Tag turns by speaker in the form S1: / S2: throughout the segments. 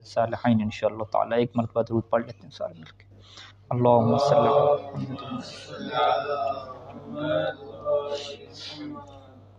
S1: صالحین انشاءاللہ تعالی۔ ایک مرتبہ درود پڑھ لیتے ہیں سارے مل کے۔ اللہم صلی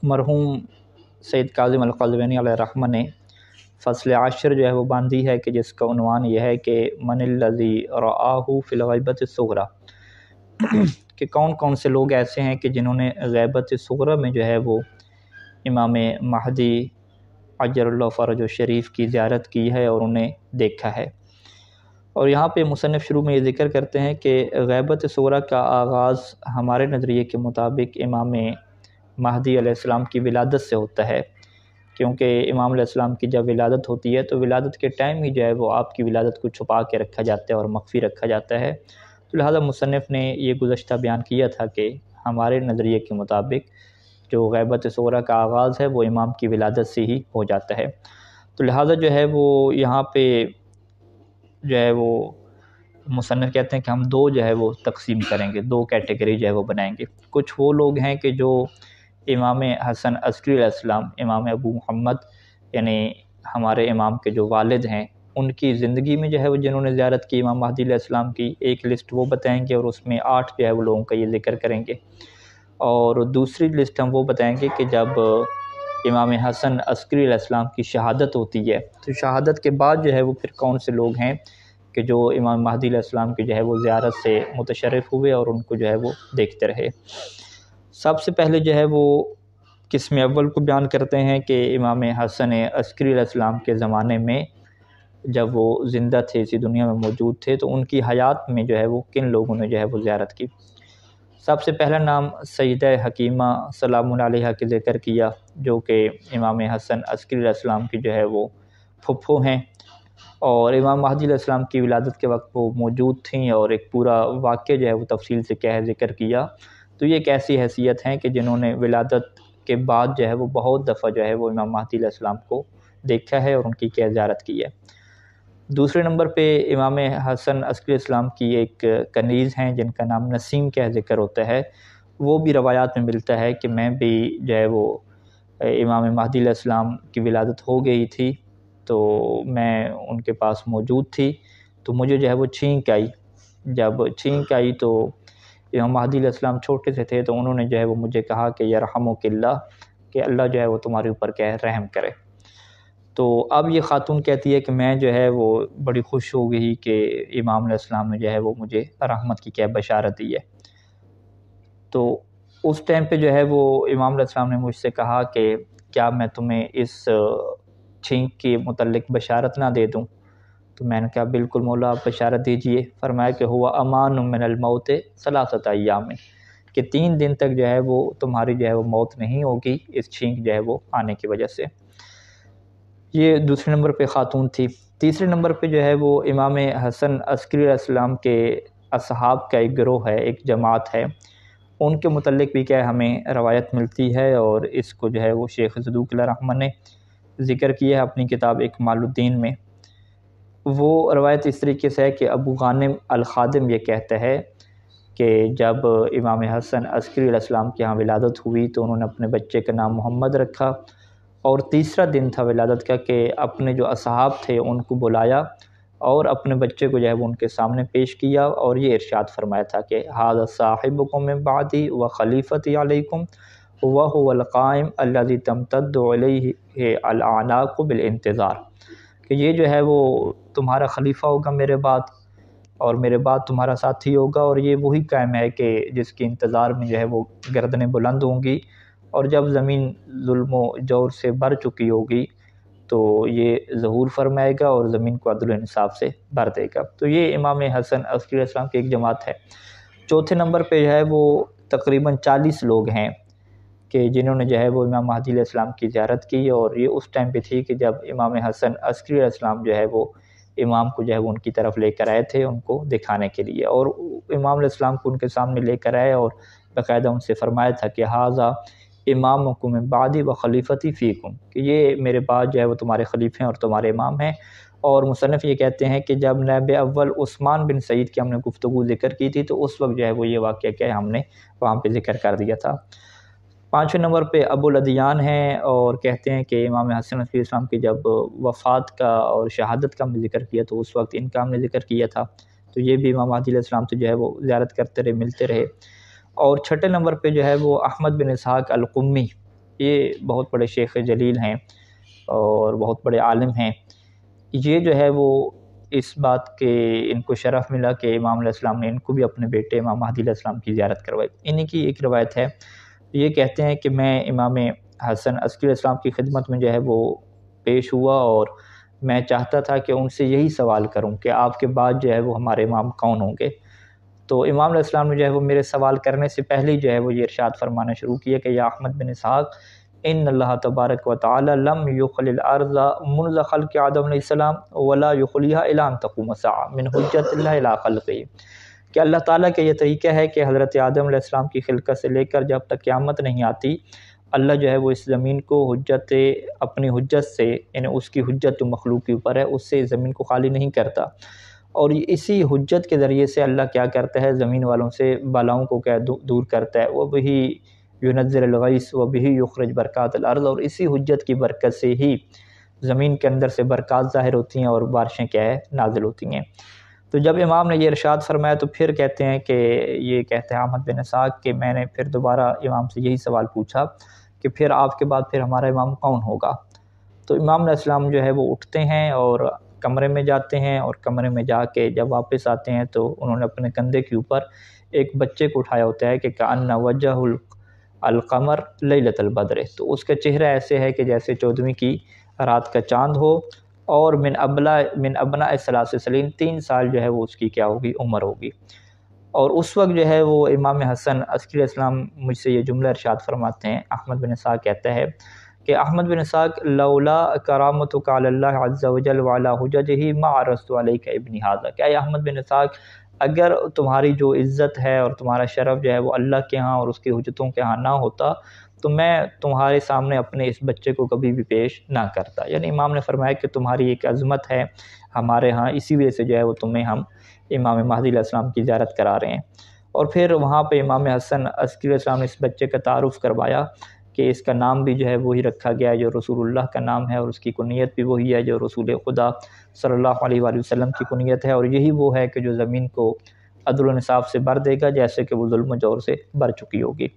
S1: مرحوم سید کاظم القلوینی علیہ الرحمہ نے فصل عاشر جو ہے وہ باندھی ہے کہ جس کا عنوان یہ ہے کہ من الذی رآہ فی الغیبۃ الصغریٰ، کہ کون کون سے لوگ ایسے ہیں کہ جنہوں نے غیبت صغریٰ میں جو ہے وہ امام مہدی عجل اللہ فرجہ شریف کی زیارت کی ہے اور انہیں دیکھا ہے۔ اور یہاں پہ مصنف شروع میں یہ ذکر کرتے ہیں کہ غیبت صغریٰ کا آغاز ہمارے نظریے کے مطابق امام مہدی علیہ السلام کی ولادت سے ہوتا ہے، کیونکہ امام علیہ السلام کی جب ولادت ہوتی ہے تو ولادت کے ٹائم ہی جو ہے وہ آپ کی ولادت کو چھپا کے رکھا جاتا ہے اور مخفی رکھا جاتا ہے۔ تو لہٰذا مصنف نے یہ گزشتہ بیان کیا تھا کہ ہمارے نظریے کے مطابق جو غیبت صغریٰ کا آغاز ہے وہ امام کی ولادت سے ہی ہو جاتا ہے۔ تو لہٰذا جو ہے وہ یہاں پہ جو ہے وہ مصنف کہتے ہیں کہ ہم دو جو ہے وہ تقسیم کریں گے، دو کیٹیگری جو ہے وہ بنائیں گے۔ کچھ وہ لوگ ہیں کہ جو امام حسن عسکری علیہ السلام، امام ابو محمد یعنی ہمارے امام کے جو والد ہیں، ان کی زندگی میں جو ہے وہ جنہوں نے زیارت کی امام مہدی علیہ السلام کی، ایک لسٹ وہ بتائیں گے اور اس میں 8 جو ہے وہ لوگوں کا یہ ذکر کریں گے۔ اور دوسری لسٹ ہم وہ بتائیں گے کہ جب امام حسن عسکری علیہ السلام کی شہادت ہوتی ہے تو شہادت کے بعد جو ہے وہ پھر کون سے لوگ ہیں کہ جو امام مہدی علیہ السلام کی جو ہے وہ زیارت سے متشرف ہوئے اور ان کو جو ہے وہ دیکھتے رہے۔ سب سے پہلے جو ہے وہ قسم اول کو بیان کرتے ہیں کہ امام حسن عسکری علیہ السلام کے زمانے میں جب وہ زندہ تھے، اسی دنیا میں موجود تھے، تو ان کی حیات میں جو ہے وہ کن لوگوں نے جو ہے وہ زیارت کی۔ سب سے پہلا نام سیدہ حکیمہ سلام علیہا کے ذکر کیا، جو کہ امام حسن عسکری علیہ السلام کی جو ہے وہ پھپھو ہیں، اور امام مہدی علیہ السلام کی ولادت کے وقت وہ موجود تھیں، اور ایک پورا واقعہ جو ہے وہ تفصیل سے کیا ہے ذکر کیا۔ تو یہ ایک ایسی حیثیت ہیں کہ جنہوں نے ولادت کے بعد جو ہے وہ بہت دفعہ جو ہے وہ امام مہدی علیہ السلام کو دیکھا ہے اور ان کی کیا زیارت کی ہے۔ دوسرے نمبر پہ امام حسن عسکری السلام کی ایک کنیز ہیں جن کا نام نسیم کا ذکر ہوتا ہے۔ وہ بھی روایات میں ملتا ہے کہ میں بھی جو ہے وہ امام مہدی علیہ السلام کی ولادت ہو گئی تھی تو میں ان کے پاس موجود تھی، تو مجھے جو ہے وہ چھینک آئی۔ جب چھینک آئی تو امام مہدی علیہ السلام چھوٹے سے تھے، تو انہوں نے جو ہے وہ مجھے کہا کہ یرحمک اللہ، کہ اللہ جو ہے وہ تمہارے اوپر کیا ہے رحم کرے۔ تو اب یہ خاتون کہتی ہے کہ میں جو ہے وہ بڑی خوش ہو گئی کہ امام علیہ السلام نے جو ہے وہ مجھے رحمت کی کیا بشارت دی ہے۔ تو اس ٹائم پہ جو ہے وہ امام علیہ السلام نے مجھ سے کہا کہ کیا میں تمہیں اس چھینک کے متعلق بشارت نہ دے دوں؟ تو میں نے کہا بالکل مولا آپ بشارت دیجئے۔ فرمایا کہ ہوا امان من الموت 3 ایام، کہ 3 دن تک جو ہے وہ تمہاری جو ہے وہ موت نہیں ہوگی اس چھینک جو ہے وہ آنے کی وجہ سے۔ یہ دوسرے نمبر پہ خاتون تھی۔ تیسرے نمبر پہ جو ہے وہ امام حسن عسکری علیہ السلام کے اصحاب کا ایک گروہ ہے، ایک جماعت ہے، ان کے متعلق بھی کیا ہمیں روایت ملتی ہے، اور اس کو جو ہے وہ شیخ صدوق علیہ الرحمہ نے ذکر کیا ہے اپنی کتاب اکمال الدین میں۔ وہ روایت اس طریقے سے ہے کہ ابو غانم الخادم یہ کہتا ہے کہ جب امام حسن عسکری علیہ السلام کی یہاں ولادت ہوئی تو انہوں نے اپنے بچے کا نام محمد رکھا، اور تیسرا دن تھا ولادت کا کہ اپنے جو اصحاب تھے ان کو بلایا اور اپنے بچے کو جو ہے وہ ان کے سامنے پیش کیا، اور یہ ارشاد فرمایا تھا کہ ھذا صاحبکم من بعدی و خلیفتی علیکم وہو القائم الذی تمتد علیہ الاعناق بالانتظار، کہ یہ جو ہے وہ تمہارا خلیفہ ہوگا میرے بعد، اور میرے بعد تمہارا ساتھی ہوگا، اور یہ وہی قائم ہے کہ جس کے انتظار میں جو ہے وہ گردنیں بلند ہوں گی، اور جب زمین ظلم و جور سے بھر چکی ہوگی تو یہ ظہور فرمائے گا اور زمین کو عدل و انصاف سے بھر دے گا۔ تو یہ امام حسن عسکری علیہ السلام کی ایک جماعت ہے۔ چوتھے نمبر پہ جو ہے وہ تقریباً 40 لوگ ہیں کہ جنہوں نے جو ہے وہ امام مہدی علیہ السلام کی زیارت کی، اور یہ اس ٹائم پہ تھی کہ جب امام حسن عسکری علیہ السلام جو ہے وہ امام کو جو ہے وہ ان کی طرف لے کر آئے تھے ان کو دکھانے کے لیے، اور امام علیہ السلام کو ان کے سامنے لے کر آئے اور باقاعدہ ان سے فرمایا تھا کہ ھذا امامکم من بعدی و خلیفتی فیکم، کہ یہ میرے بعد جو ہے وہ تمہارے خلیفے ہیں اور تمہارے امام ہیں۔ اور مصنف یہ کہتے ہیں کہ جب نائب اول عثمان بن سعید کی ہم نے گفتگو ذکر کی تھی تو اس وقت جو ہے وہ یہ واقعہ کیا ہے ہم نے وہاں پہ ذکر کر دیا تھا۔ 5ویں نمبر پہ ابو الادیان ہیں، اور کہتے ہیں کہ امام حسن علیہ السلام کی جب وفات کا اور شہادت کا ہم نے ذکر کیا تو اس وقت ان کا ہم نے ذکر کیا تھا، تو یہ بھی امام مہدی علیہ السلام سے جو ہے وہ زیارت کرتے رہے، ملتے رہے۔ اور 6 نمبر پہ جو ہے وہ احمد بن اسحاق القمی، یہ بہت بڑے شیخ جلیل ہیں اور بہت بڑے عالم ہیں۔ یہ جو ہے وہ اس بات کے ان کو شرف ملا کہ امام علیہ السلام نے ان کو بھی اپنے بیٹے امام مہدی علیہ السلام کی زیارت کروائی۔ انہی کی ایک روایت ہے، یہ کہتے ہیں کہ میں امام حسن عسکری علیہ السلام کی خدمت میں جو ہے وہ پیش ہوا، اور میں چاہتا تھا کہ ان سے یہی سوال کروں کہ آپ کے بعد جو ہے وہ ہمارے امام کون ہوں گے۔ تو امام علیہ السلام نے جو ہے وہ میرے سوال کرنے سے پہلے جو ہے وہ یہ ارشاد فرمانا شروع کیا کہ یا احمد بن اسحاق، ان اللہ تبارک و تعالی لم یخل الارض منذ خلق آدم علیہ السلام ولا یخلیہا الی ان تقوم الساعہ من حجت اللہ الی خلقہ، کہ اللہ تعالیٰ کا یہ طریقہ ہے کہ حضرت آدم علیہ السلام کی خلقت سے لے کر جب تک قیامت نہیں آتی، اللہ جو ہے وہ اس زمین کو اپنی حجت سے، یعنی اس کی حجت جو مخلوق کے اوپر ہے، اس سے زمین کو خالی نہیں کرتا، اور اسی حجت کے ذریعے سے اللہ کیا کرتا ہے، زمین والوں سے بلاؤں کو کیا دور کرتا ہے، وہ بھی ينزل الغیث و بہ یخرج برکات الارض، اور اسی حجت کی برکت سے ہی زمین کے اندر سے برکات ظاہر ہوتی ہیں اور بارشیں کیا ہے نازل ہوتی ہیں۔ تو جب امام نے یہ ارشاد فرمایا تو پھر کہتے ہیں کہ یہ کہتے ہیں احمد بن اسحاق کہ میں نے پھر دوبارہ امام سے یہی سوال پوچھا کہ پھر آپ کے بعد پھر ہمارا امام کون ہوگا؟ تو امام علیہ السلام جو ہے وہ اٹھتے ہیں اور کمرے میں جاتے ہیں، اور کمرے میں جا کے جب واپس آتے ہیں تو انہوں نے اپنے کندھے کے اوپر ایک بچے کو اٹھایا ہوتا ہے کہ کأن وجہ القمر لیلۃ البدر، تو اس کا چہرہ ایسے ہے کہ جیسے 14ویں کی رات کا چاند ہو، اور من ابناء 3 سنین، 3 سال جو ہے وہ اس کی کیا ہوگی، عمر ہوگی۔ اور اس وقت جو ہے وہ امام حسن عسکری علیہ السلام مجھ سے یہ جملہ ارشاد فرماتے ہیں، احمد بن اسحاق کہتا ہے کہ احمد بن اسحاق لولا کرامتک علی اللہ عز وجل وعلی حججہ ما عرضت علیک ابنی ھذا، کہ اے احمد بن اسحاق اگر تمہاری جو عزت ہے اور تمہارا شرف جو ہے وہ اللہ کے ہاں اور اس کی حجتوں کے ہاں نہ ہوتا تو میں تمہارے سامنے اپنے اس بچے کو کبھی بھی پیش نہ کرتا۔ یعنی امام نے فرمایا کہ تمہاری ایک عظمت ہے ہمارے ہاں، اسی وجہ سے جو ہے وہ تمہیں ہم امام مہدی علیہ السلام کی زیارت کرا رہے ہیں۔ اور پھر وہاں پہ امام حسن عسکری علیہ السلام نے اس بچے کا تعارف کروایا کہ اس کا نام بھی جو ہے وہی رکھا گیا ہے جو رسول اللہ کا نام ہے، اور اس کی کنیت بھی وہی ہے جو رسول خدا صلی اللہ علیہ وآلہ وسلم کی کنیت ہے، اور یہی وہ ہے کہ جو زمین کو عدل و انصاف سے بھر دے گا جیسے کہ وہ ظلم و جور سے بھر چکی ہوگی۔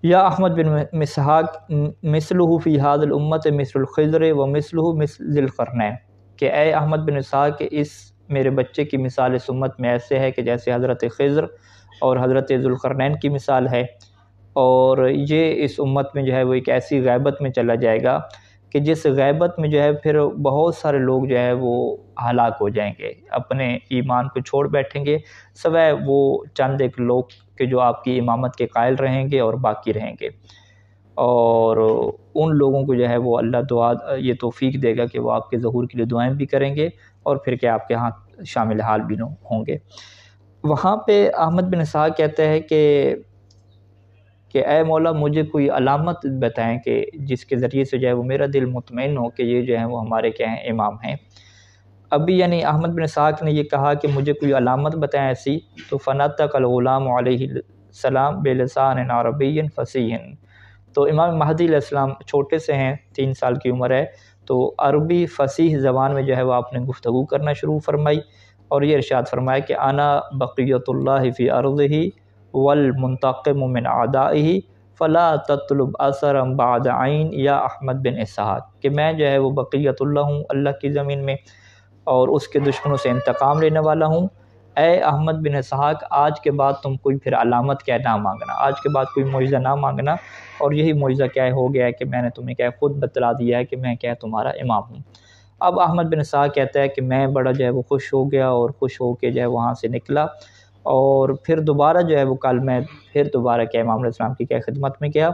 S1: یا احمد بن اسحاق مثلہ فی ھذی الامت مثل الخضر و مثلہ مثل ذی القرنین، کہ اے احمد بن اسحاق اس میرے بچے کی مثال اس امت میں ایسے ہے کہ جیسے حضرت خضر اور حضرت ذی القرنین کی مثال ہے، اور یہ اس امت میں جو ہے وہ ایک ایسی غیبت میں چلا جائے گا کہ جس غیبت میں جو ہے پھر بہت سارے لوگ جو ہے وہ ہلاک ہو جائیں گے، اپنے ایمان کو چھوڑ بیٹھیں گے، سوائے وہ چند ایک لوگ کہ جو آپ کی امامت کے قائل رہیں گے اور باقی رہیں گے، اور ان لوگوں کو جو ہے وہ اللہ یہ توفیق دے گا کہ وہ آپ کے ظہور کے لیے دعائیں بھی کریں گے اور پھر کہ آپ کے ہاں شامل حال بھی ہوں گے۔ وہاں پہ احمد بن اسحاق کہتا ہے کہ اے مولا مجھے کوئی علامت بتائیں کہ جس کے ذریعے سے جو ہے وہ میرا دل مطمئن ہو کہ یہ جو ہے وہ ہمارے کیا ہیں امام ہیں۔ ابھی یعنی احمد بن اسحاق نے یہ کہا کہ مجھے کوئی علامت بتائیں ایسی، تو فنطق الغلام علیہ السلام بلسان عربی فصیح، تو امام مہدی علیہ السلام چھوٹے سے ہیں، 3 سال کی عمر ہے، تو عربی فصیح زبان میں جو ہے وہ آپ نے گفتگو کرنا شروع فرمائی، اور یہ ارشاد فرمایا کہ انا بقیت اللہ فی ارضہ والمنتقم من اعدائہ فلا تطلب اثرا بعد عین یا احمد بن اسحاق، کہ میں جو ہے وہ بقیت اللہ ہوں اللہ کی زمین میں اور اس کے دشمنوں سے انتقام لینے والا ہوں۔ اے احمد بن اسحاق آج کے بعد تم کوئی پھر علامت کیا نہ مانگنا، آج کے بعد کوئی معجزہ نہ مانگنا، اور یہی معجزہ کیا ہو گیا ہے کہ میں نے تمہیں کیا خود بتلا دیا ہے کہ میں کیا تمہارا امام ہوں۔ اب احمد بن اسحاق کہتا ہے کہ میں بڑا جو ہے وہ خوش ہو گیا، اور خوش ہو کے جو ہے وہاں سے نکلا، اور پھر دوبارہ جو ہے وہ کل میں پھر دوبارہ کیا امام علیہ السلام کی کیا خدمت میں گیا،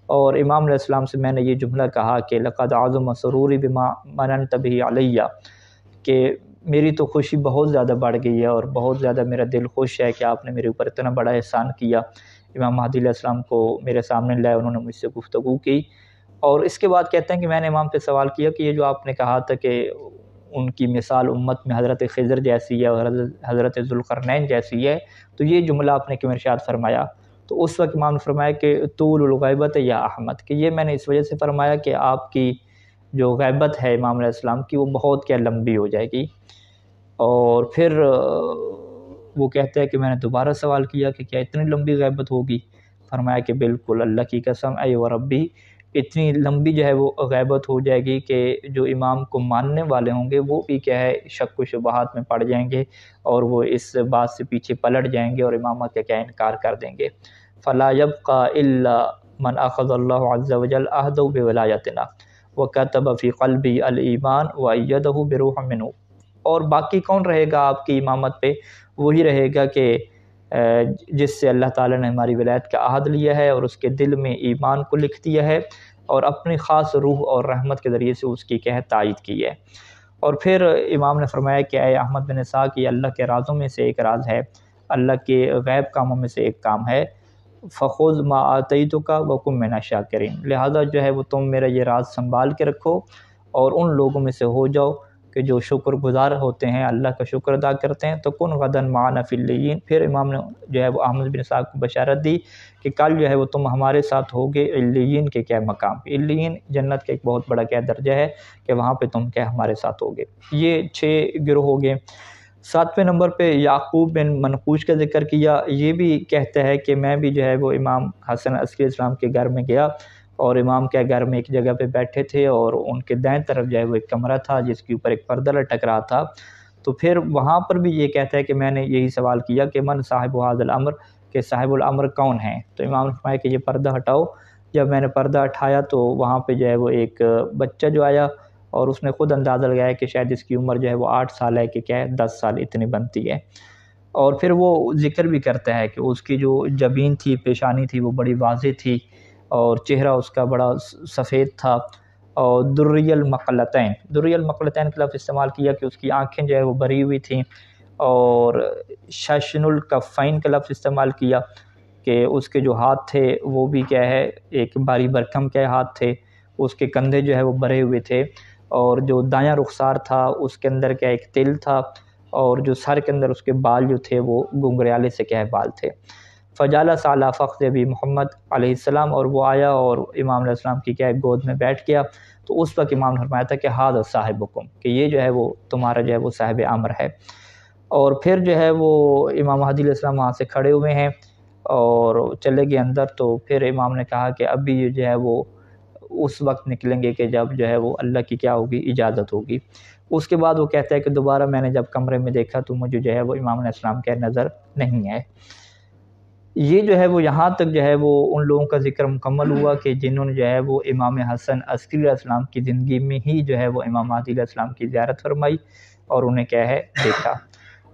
S1: اور امام علیہ السلام سے میں نے یہ جملہ کہا کہ لقد عظم سروری بما مننت به علیہ، کہ میری تو خوشی بہت زیادہ بڑھ گئی ہے اور بہت زیادہ میرا دل خوش ہے کہ آپ نے میرے اوپر اتنا بڑا احسان کیا۔ امام مہدی علیہ السلام کو میرے سامنے لائے، انہوں نے مجھ سے گفتگو کی، اور اس کے بعد کہتے ہیں کہ میں نے امام سے سوال کیا کہ یہ جو آپ نے کہا تھا کہ ان کی مثال امت میں حضرت خضر جیسی ہے اور حضرت ذوالقرنین جیسی ہے، تو یہ جملہ آپ نے کیوں ارشاد فرمایا؟ تو اس وقت امام نے فرمایا کہ طول الغیبت یا احمد، کہ یہ میں نے اس وجہ سے فرمایا کہ آپ کی جو غیبت ہے امام علیہ السلام کی وہ بہت کیا لمبی ہو جائے گی۔ اور پھر وہ کہتے ہیں کہ میں نے دوبارہ سوال کیا کہ کیا اتنی لمبی غیبت ہوگی؟ فرمایا کہ بالکل، اللہ کی قسم اے و ربی، اتنی لمبی جو ہے وہ غیبت ہو جائے گی کہ جو امام کو ماننے والے ہوں گے وہ بھی کیا ہے شک و شبہات میں پڑ جائیں گے، اور وہ اس بات سے پیچھے پلٹ جائیں گے اور امامت کا کیا انکار کر دیں گے۔ فلا يبقى الا من اخذ اللہ عز وجل عہدہ بولایتنا وکتب فی قلبی الایمان وایدہ بروح منہ، اور باقی کون رہے گا آپ کی امامت پہ؟ وہی رہے گا کہ جس سے اللہ تعالیٰ نے ہماری ولایت کا عہد لیا ہے اور اس کے دل میں ایمان کو لکھ دیا ہے اور اپنی خاص روح اور رحمت کے ذریعے سے اس کی کیا ہے تائید کی ہے۔ اور پھر امام نے فرمایا کہ اے احمد بن اسحاق، یہ اللہ کے رازوں میں سے ایک راز ہے، اللہ کے غیب کاموں میں سے ایک کام ہے۔ فخذ ما آتیتک وکن من الشاکرین، لہذا جو ہے وہ تم میرا یہ راز سنبھال کے رکھو اور ان لوگوں میں سے ہو جاؤ کہ جو شکر گزار ہوتے ہیں، اللہ کا شکر ادا کرتے ہیں۔ تو کن غدن معنا فی اللیین، پھر امام نے جو ہے وہ احمد بن اسحاق کو بشارت دی کہ کل جو ہے وہ تم ہمارے ساتھ ہوگے علیین کے کیا مقام پہ۔ علیین جنت کا ایک بہت بڑا کیا درجہ ہے کہ وہاں پہ تم کیا ہمارے ساتھ ہوگے۔ یہ 6 گروہ ہو گئے۔ 7ویں نمبر پہ یعقوب بن منقوش کا ذکر کیا، یہ بھی کہتا ہے کہ میں بھی جو ہے وہ امام حسن عسکری السلام کے گھر میں گیا اور امام کے گھر میں ایک جگہ پہ بیٹھے تھے اور ان کے دائیں طرف جو ہے وہ ایک کمرہ تھا جس کے اوپر ایک پردہ لٹک رہا تھا۔ تو پھر وہاں پر بھی یہ کہتا ہے کہ میں نے یہی سوال کیا کہ من صاحب هذا الامر، کہ صاحب الامر کون ہیں؟ تو امام نے فرمایا کہ یہ پردہ ہٹاؤ۔ جب میں نے پردہ ہٹایا تو وہاں پہ جو ہے وہ ایک بچہ جو آیا اور اس نے خود اندازہ لگایا کہ شاید اس کی عمر جو ہے وہ 8 سال ہے کہ کیا ہے 10 سال اتنی بنتی ہے۔ اور پھر وہ ذکر بھی کرتا ہے کہ اس کی جو جبین تھی، پیشانی تھی، وہ بڑی واضح تھی اور چہرہ اس کا بڑا سفید تھا، اور دری المقلتین کا لفظ استعمال کیا کہ اس کی آنکھیں جو ہے وہ بری ہوئی تھیں، اور ششن الکفین کا لفظ استعمال کیا کہ اس کے جو ہاتھ تھے وہ بھی کیا ہے ایک باری برکم کے ہاتھ تھے، اس کے کندھے جو ہے وہ بھرے ہوئے تھے، اور جو دایاں رخسار تھا اس کے اندر کیا ایک تل تھا، اور جو سر کے اندر اس کے بال جو تھے وہ گنگریالے سے کیا ہے بال تھے۔ فجالس علی فخذ ابی محمد علیہ السلام، اور وہ آیا اور امام علیہ السلام کی کیا ہے گود میں بیٹھ گیا۔ تو اس وقت امام نے فرمایا تھا کہ ھذا صاحبکم، کہ یہ جو ہے وہ تمہارا جو ہے وہ صاحب امر ہے۔ اور پھر جو ہے وہ امام مہدی علیہ السلام وہاں سے کھڑے ہوئے ہیں اور چلے گئے اندر۔ تو پھر امام نے کہا کہ ابھی یہ جو ہے وہ اس وقت نکلیں گے کہ جب جو ہے وہ اللہ کی کیا ہوگی اجازت ہوگی۔ اس کے بعد وہ کہتا ہے کہ دوبارہ میں نے جب کمرے میں دیکھا تو مجھے جو ہے وہ امام علیہ السلام کے نظر نہیں ہے۔ یہ جو ہے وہ یہاں تک جو ہے وہ ان لوگوں کا ذکر مکمل ہوا کہ جنہوں نے جو ہے وہ امام حسن عسکری علیہ السلام کی زندگی میں ہی جو ہے وہ امام مہدی علیہ السلام کی زیارت فرمائی اور انہیں کیا ہے دیکھا۔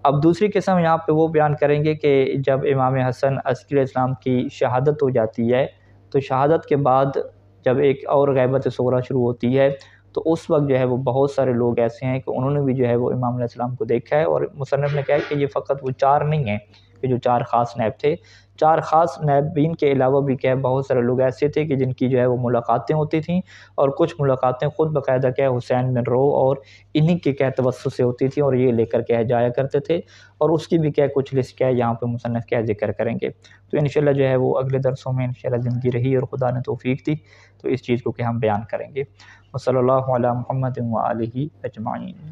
S1: اب دوسری قسم یہاں پہ وہ بیان کریں گے کہ جب امام حسن عسکری علیہ السلام کی شہادت ہو جاتی ہے تو شہادت کے بعد جب ایک اور غیبت صغریٰ شروع ہوتی ہے تو اس وقت جو ہے وہ بہت سارے لوگ ایسے ہیں کہ انہوں نے بھی جو ہے وہ امام علیہ السلام کو دیکھا ہے، اور مصنف نے کہا ہے کہ یہ فقط وہ 4 نہیں ہیں کہ جو 4 خاص نائب تھے، 4 خاص نائبین کے علاوہ بھی کیا بہت سارے لوگ ایسے تھے کہ جن کی جو ہے وہ ملاقاتیں ہوتی تھیں، اور کچھ ملاقاتیں خود باقاعدہ کیا حسین بن رو اور انہی کے کیا توسط سے ہوتی تھیں اور یہ لے کر کے جایا کرتے تھے، اور اس کی بھی کیا کچھ لسٹ کیا یہاں پہ مصنف کیا ذکر کریں گے۔ تو انشاءاللہ جو ہے وہ اگلے درسوں میں انشاءاللہ زندگی رہی اور خدا نے توفیق دی تو اس چیز کو کہ ہم بیان کریں گے۔ وصلی اللہ علی محمد وآلہ اجمعین۔